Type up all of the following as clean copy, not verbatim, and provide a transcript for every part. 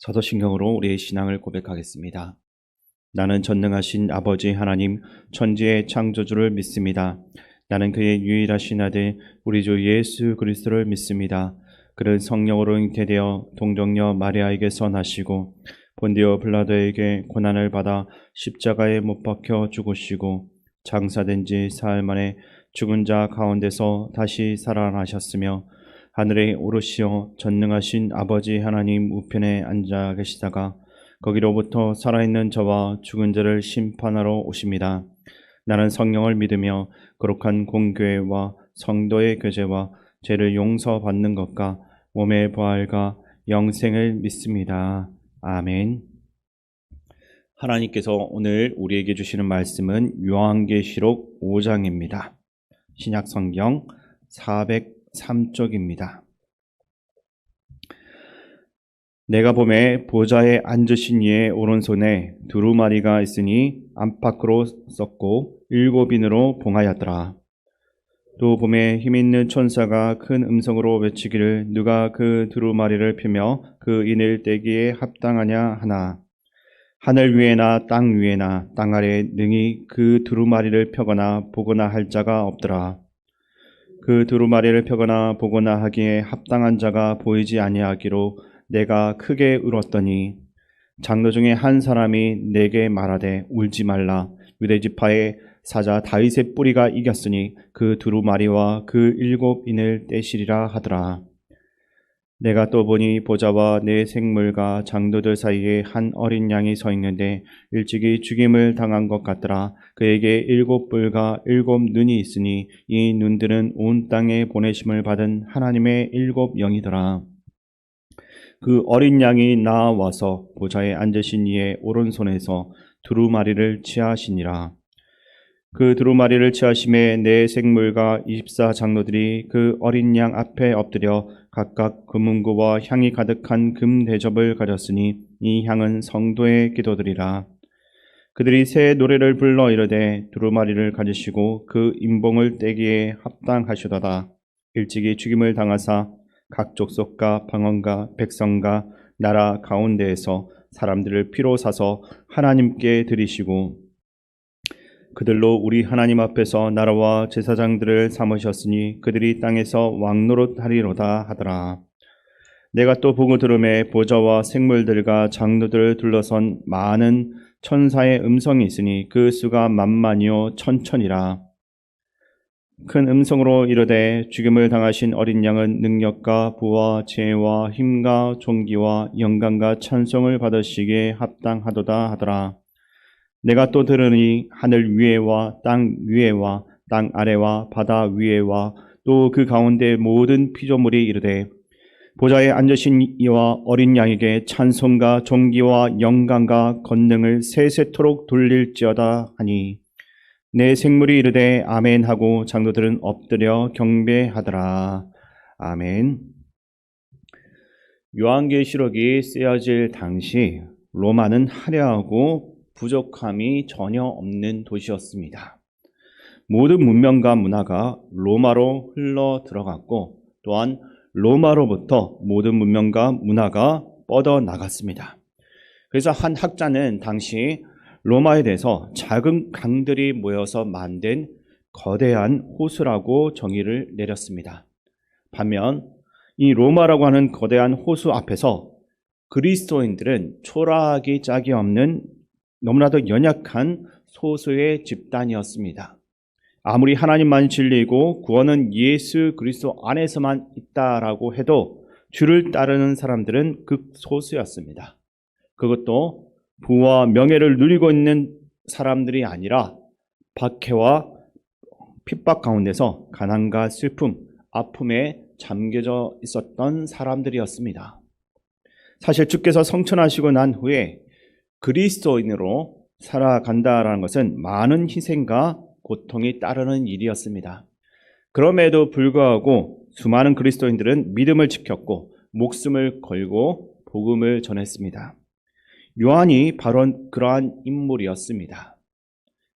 사도신경으로 우리의 신앙을 고백하겠습니다. 나는 전능하신 아버지 하나님 천지의 창조주를 믿습니다. 나는 그의 유일하신 아들 우리 주 예수 그리스도를 믿습니다. 그를 성령으로 잉태되어 동정녀 마리아에게서 나시고 본디오 빌라도에게 고난을 받아 십자가에 못 박혀 죽으시고 장사된 지 사흘 만에 죽은 자 가운데서 다시 살아나셨으며 하늘에 오르시어 전능하신 아버지 하나님 우편에 앉아 계시다가 거기로부터 살아있는 저와 죽은 자를 심판하러 오십니다. 나는 성령을 믿으며 거룩한 공교회와 성도의 교제와 죄를 용서받는 것과 몸의 부활과 영생을 믿습니다. 아멘. 하나님께서 오늘 우리에게 주시는 말씀은 요한계시록 5장입니다. 신약성경 403쪽입니다. 내가 보매 보좌에 앉으신 이의 오른손에 두루마리가 있으니 안팎으로 썼고 7인으로 봉하였더라. 또 보매 힘있는 천사가 큰 음성으로 외치기를 누가 그 두루마리를 펴며 그 인을 떼기에 합당하냐 하나. 하늘 위에나 땅 위에나 땅 아래에 능히 그 두루마리를 펴거나 보거나 할 자가 없더라. 그 두루마리를 펴거나 보거나 하기에 합당한 자가 보이지 아니하기로 내가 크게 울었더니 장로 중에 한 사람이 내게 말하되 울지 말라. 유대지파의 사자 다윗의 뿌리가 이겼으니 그 두루마리와 그 7인을 떼시리라 하더라. 내가 또 보니 보좌와 네 생물과 장로들 사이에 한 어린 양이 서 있는데 일찍이 죽임을 당한 것 같더라. 그에게 7뿔과 7눈이 있으니 이 눈들은 온 땅에 보내심을 받은 하나님의 7영이더라. 그 어린 양이 나와서 보좌에 앉으신 이의 오른손에서 두루마리를 취하시니라. 그 두루마리를 취하심에 네 생물과 24장로들이 그 어린 양 앞에 엎드려 각각 금은구와 향이 가득한 금 대접을 가졌으니 이 향은 성도의 기도들이라. 그들이 새 노래를 불러 이르되 두루마리를 가지시고 그 인봉을 떼기에 합당하시도다. 일찍이 죽임을 당하사 각 족속과 방언과 백성과 나라 가운데에서 사람들을 피로 사서 하나님께 드리시고 그들로 우리 하나님 앞에서 나라와 제사장들을 삼으셨으니 그들이 땅에서 왕노릇 하리로다 하더라. 내가 또 보고 들음에 보좌와 생물들과 장로들을 둘러선 많은 천사의 음성이 있으니 그 수가 만만이요 천천이라. 큰 음성으로 이르되 죽임을 당하신 어린 양은 능력과 부와 지혜와 힘과 존귀와 영광과 찬송을 받으시기에 합당하도다 하더라. 내가 또 들으니 하늘 위에와 땅 위에와 땅 아래와 바다 위에와 또 그 가운데 모든 피조물이 이르되 보좌에 앉으신 이와 어린 양에게 찬송과 존귀와 영광과 권능을 세세토록 돌릴지어다 하니 내 생물이 이르되 아멘 하고 장로들은 엎드려 경배하더라. 아멘. 요한계시록이 쓰여질 당시 로마는 화려하고 부족함이 전혀 없는 도시였습니다. 모든 문명과 문화가 로마로 흘러 들어갔고 또한 로마로부터 모든 문명과 문화가 뻗어나갔습니다. 그래서 한 학자는 당시 로마에 대해서 작은 강들이 모여서 만든 거대한 호수라고 정의를 내렸습니다. 반면 이 로마라고 하는 거대한 호수 앞에서 그리스도인들은 초라하기 짝이 없는 너무나도 연약한 소수의 집단이었습니다. 아무리 하나님만 진리이고 구원은 예수 그리스도 안에서만 있다라고 해도 주를 따르는 사람들은 극소수였습니다. 그것도 부와 명예를 누리고 있는 사람들이 아니라 박해와 핍박 가운데서 가난과 슬픔, 아픔에 잠겨져 있었던 사람들이었습니다. 사실 주께서 성천하시고 난 후에 그리스도인으로 살아간다라는 것은 많은 희생과 고통이 따르는 일이었습니다. 그럼에도 불구하고 수많은 그리스도인들은 믿음을 지켰고 목숨을 걸고 복음을 전했습니다. 요한이 바로 그러한 인물이었습니다.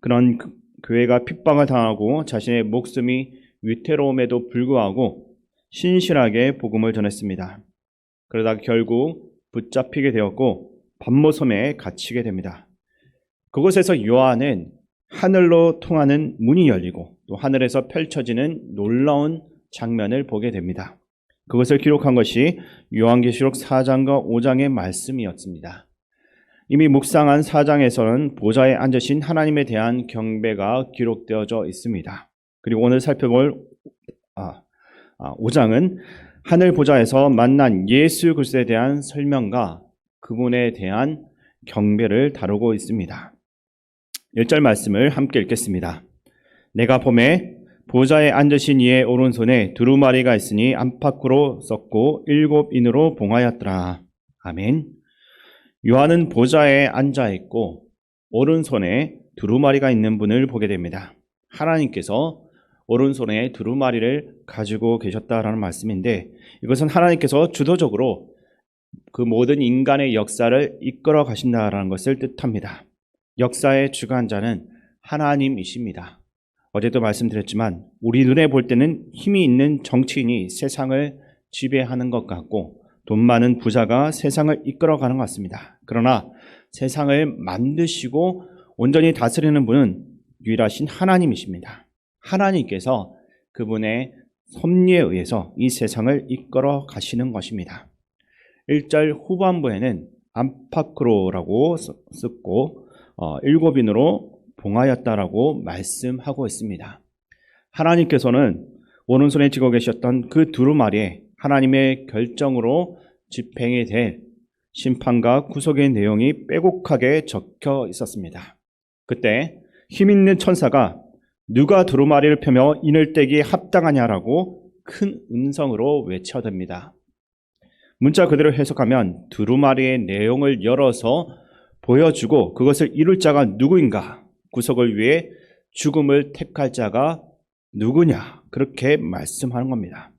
그런 교회가 핍박을 당하고 자신의 목숨이 위태로움에도 불구하고 신실하게 복음을 전했습니다. 그러다 결국 붙잡히게 되었고 반모섬에 갇히게 됩니다. 그곳에서 요한은 하늘로 통하는 문이 열리고 또 하늘에서 펼쳐지는 놀라운 장면을 보게 됩니다. 그것을 기록한 것이 요한계시록 4장과 5장의 말씀이었습니다. 이미 묵상한 4장에서는 보좌에 앉으신 하나님에 대한 경배가 기록되어져 있습니다. 그리고 오늘 살펴볼 5장은 하늘 보좌에서 만난 예수 그리스도에 대한 설명과 그분에 대한 경배를 다루고 있습니다. 1절 말씀을 함께 읽겠습니다. 내가 보매 보좌에 앉으신 이의 오른손에 두루마리가 있으니 안팎으로 썩고 7인으로 봉하였더라. 아멘. 요한은 보좌에 앉아 있고 오른손에 두루마리가 있는 분을 보게 됩니다. 하나님께서 오른손에 두루마리를 가지고 계셨다라는 말씀인데, 이것은 하나님께서 주도적으로 그 모든 인간의 역사를 이끌어 가신다라는 것을 뜻합니다. 역사의 주관자는 하나님이십니다. 어제도 말씀드렸지만 우리 눈에 볼 때는 힘이 있는 정치인이 세상을 지배하는 것 같고 돈 많은 부자가 세상을 이끌어가는 것 같습니다. 그러나 세상을 만드시고 온전히 다스리는 분은 유일하신 하나님이십니다. 하나님께서 그분의 섭리에 의해서 이 세상을 이끌어 가시는 것입니다. 1절 후반부에는 안팎으로라고 쓰고 7인으로 봉하였다라고 말씀하고 있습니다. 하나님께서는 오른손에 쥐고 계셨던 그 두루마리에 하나님의 결정으로 집행이 될 심판과 구속의 내용이 빼곡하게 적혀 있었습니다. 그때 힘있는 천사가 누가 두루마리를 펴며 인을 떼기에 합당하냐라고 큰 음성으로 외쳐댑니다. 문자 그대로 해석하면 두루마리의 내용을 열어서 보여주고 그것을 이룰 자가 누구인가, 구속을 위해 죽음을 택할 자가 누구냐, 그렇게 말씀하는 겁니다.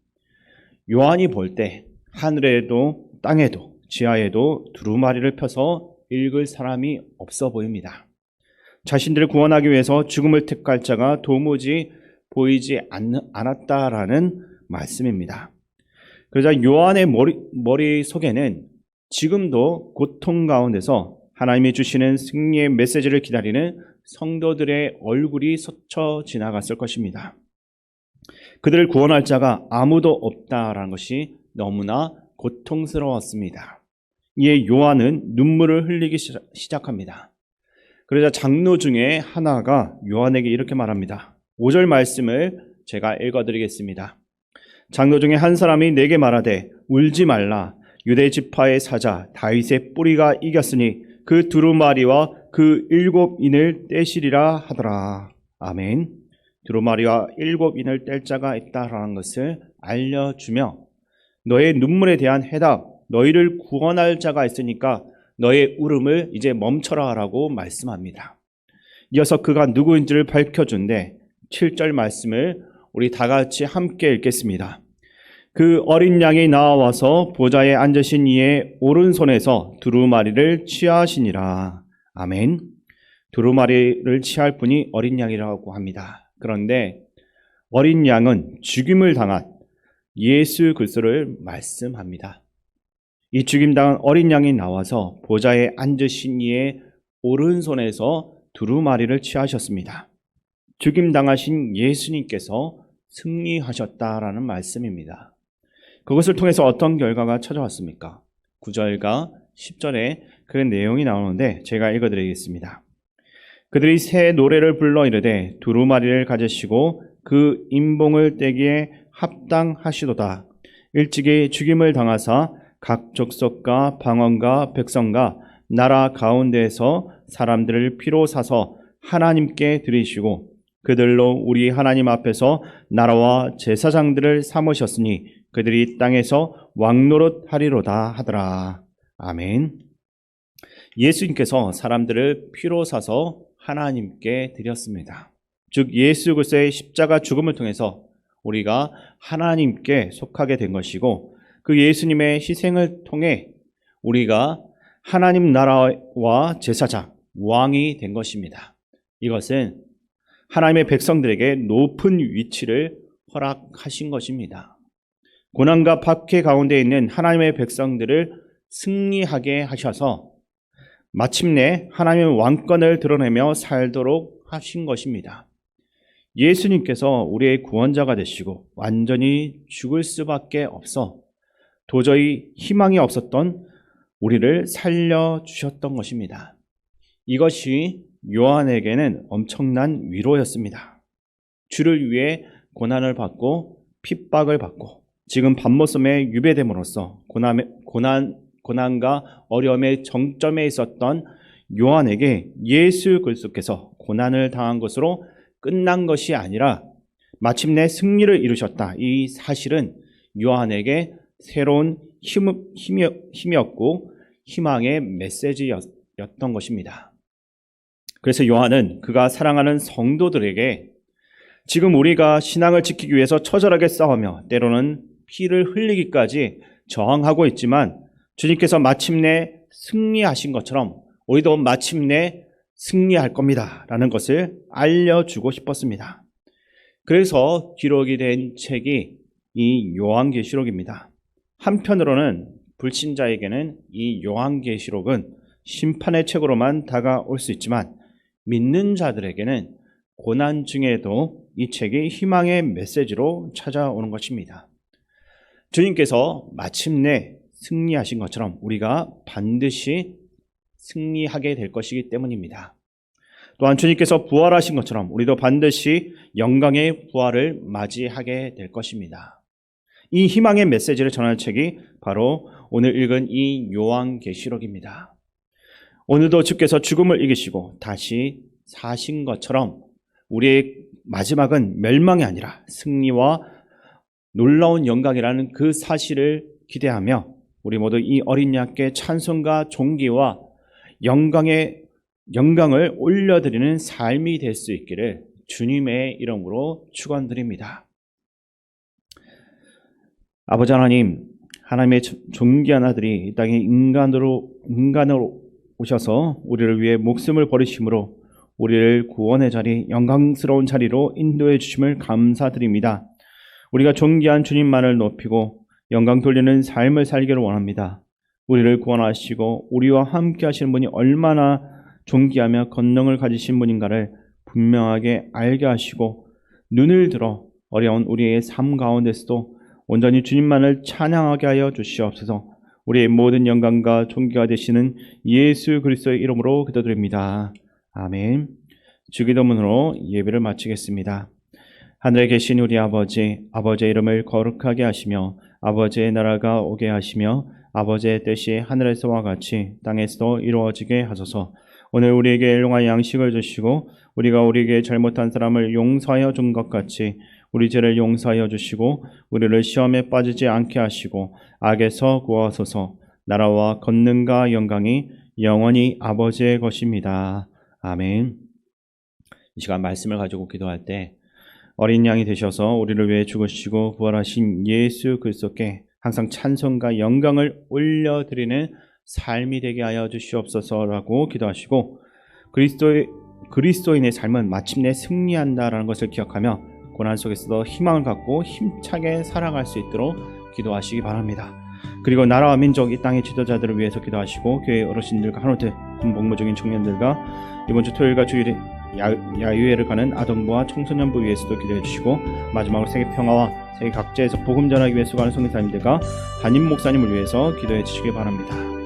요한이 볼 때 하늘에도 땅에도 지하에도 두루마리를 펴서 읽을 사람이 없어 보입니다. 자신들을 구원하기 위해서 죽음을 택할 자가 도무지 보이지 않았다라는 말씀입니다. 그러자 요한의 머릿속에는 지금도 고통 가운데서 하나님이 주시는 승리의 메시지를 기다리는 성도들의 얼굴이 스쳐 지나갔을 것입니다. 그들을 구원할 자가 아무도 없다라는 것이 너무나 고통스러웠습니다. 이에 요한은 눈물을 흘리기 시작합니다. 그러자 장로 중에 하나가 요한에게 이렇게 말합니다. 5절 말씀을 제가 읽어드리겠습니다. 장로 중에 한 사람이 내게 말하되 울지 말라. 유대 지파의 사자 다윗의 뿌리가 이겼으니 그 두루마리와 그 7인을 떼시리라 하더라. 아멘. 두루마리와 7인을 뗄 자가 있다라는 것을 알려주며 너의 눈물에 대한 해답, 너희를 구원할 자가 있으니까 너의 울음을 이제 멈춰라 라고 말씀합니다. 이어서 그가 누구인지를 밝혀준데 7절 말씀을 우리 다 같이 함께 읽겠습니다. 그 어린 양이 나와서 보좌에 앉으신 이의 오른손에서 두루마리를 취하시니라. 아멘. 두루마리를 취할 분이 어린 양이라고 합니다. 그런데 어린 양은 죽임을 당한 예수 그리스도를 말씀합니다. 이 죽임당한 어린 양이 나와서 보좌에 앉으신 이의 오른손에서 두루마리를 취하셨습니다. 죽임당하신 예수님께서 승리하셨다라는 말씀입니다. 그것을 통해서 어떤 결과가 찾아왔습니까? 9절과 10절에 그 내용이 나오는데 제가 읽어드리겠습니다. 그들이 새 노래를 불러 이르되 두루마리를 가지시고 그 인봉을 떼기에 합당하시도다. 일찍이 죽임을 당하사 각 족속과 방언과 백성과 나라 가운데에서 사람들을 피로 사서 하나님께 드리시고 그들로 우리 하나님 앞에서 나라와 제사장들을 삼으셨으니 그들이 땅에서 왕노릇 하리로다 하더라. 아멘. 예수님께서 사람들을 피로 사서 하나님께 드렸습니다. 즉 예수 그리스도의 십자가 죽음을 통해서 우리가 하나님께 속하게 된 것이고 그 예수님의 희생을 통해 우리가 하나님 나라와 제사장, 왕이 된 것입니다. 이것은 하나님의 백성들에게 높은 위치를 허락하신 것입니다. 고난과 박해 가운데 있는 하나님의 백성들을 승리하게 하셔서 마침내 하나님의 왕권을 드러내며 살도록 하신 것입니다. 예수님께서 우리의 구원자가 되시고 완전히 죽을 수밖에 없어 도저히 희망이 없었던 우리를 살려주셨던 것입니다. 이것이 요한에게는 엄청난 위로였습니다. 주를 위해 고난을 받고 핍박을 받고 지금 밤모섬에 유배됨으로써 고난과 어려움의 정점에 있었던 요한에게 예수 그리스도께서 고난을 당한 것으로 끝난 것이 아니라 마침내 승리를 이루셨다. 이 사실은 요한에게 새로운 힘이었고 희망의 메시지였던 것입니다. 그래서 요한은 그가 사랑하는 성도들에게 지금 우리가 신앙을 지키기 위해서 처절하게 싸우며 때로는 피를 흘리기까지 저항하고 있지만 주님께서 마침내 승리하신 것처럼 우리도 마침내 승리할 겁니다 라는 것을 알려주고 싶었습니다. 그래서 기록이 된 책이 이 요한계시록입니다. 한편으로는 불신자에게는 이 요한계시록은 심판의 책으로만 다가올 수 있지만 믿는 자들에게는 고난 중에도 이 책이 희망의 메시지로 찾아오는 것입니다. 주님께서 마침내 승리하신 것처럼 우리가 반드시 승리하게 될 것이기 때문입니다. 또한 주님께서 부활하신 것처럼 우리도 반드시 영광의 부활을 맞이하게 될 것입니다. 이 희망의 메시지를 전하는 책이 바로 오늘 읽은 이 요한계시록입니다. 오늘도 주께서 죽음을 이기시고 다시 사신 것처럼 우리의 마지막은 멸망이 아니라 승리와 놀라운 영광이라는 그 사실을 기대하며 우리 모두 이 어린 양께 찬송과 존귀와 영광을 올려드리는 삶이 될 수 있기를 주님의 이름으로 축원드립니다. 아버지 하나님, 하나님의 존귀한 아들이 이 땅에 인간으로 오셔서 우리를 위해 목숨을 버리심으로 우리를 구원의 자리, 영광스러운 자리로 인도해 주심을 감사드립니다. 우리가 존귀한 주님만을 높이고 영광 돌리는 삶을 살기를 원합니다. 우리를 구원하시고 우리와 함께 하시는 분이 얼마나 존귀하며 권능을 가지신 분인가를 분명하게 알게 하시고 눈을 들어 어려운 우리의 삶 가운데서도 온전히 주님만을 찬양하게 하여 주시옵소서. 우리의 모든 영광과 존귀가 되시는 예수 그리스도의 이름으로 기도드립니다. 아멘. 주기도문으로 예배를 마치겠습니다. 하늘에 계신 우리 아버지, 아버지의 이름을 거룩하게 하시며 아버지의 나라가 오게 하시며 아버지의 뜻이 하늘에서와 같이 땅에서도 이루어지게 하소서. 오늘 우리에게 일용할 양식을 주시고 우리가 우리에게 잘못한 사람을 용서하여 준 것 같이 우리 죄를 용서하여 주시고 우리를 시험에 빠지지 않게 하시고 악에서 구하소서. 나라와 권능과 영광이 영원히 아버지의 것입니다. 아멘. 이 시간 말씀을 가지고 기도할 때 어린 양이 되셔서 우리를 위해 죽으시고 부활하신 예수 그리스도께 항상 찬송과 영광을 올려드리는 삶이 되게 하여 주시옵소서라고 기도하시고 그리스도인의 삶은 마침내 승리한다라는 것을 기억하며 고난 속에서도 희망을 갖고 힘차게 살아갈 수 있도록 기도하시기 바랍니다. 그리고 나라와 민족, 이 땅의 지도자들을 위해서 기도하시고 교회 어르신들과 한올때 군복무 중인 청년들과 이번 주 토요일과 주일에 야유회를 가는 아동부와 청소년부 위해서도 기도해 주시고 마지막으로 세계 평화와 세계 각지에서 복음 전하기 위해 수고하는 성교사님들과 담임 목사님을 위해서 기도해 주시기 바랍니다.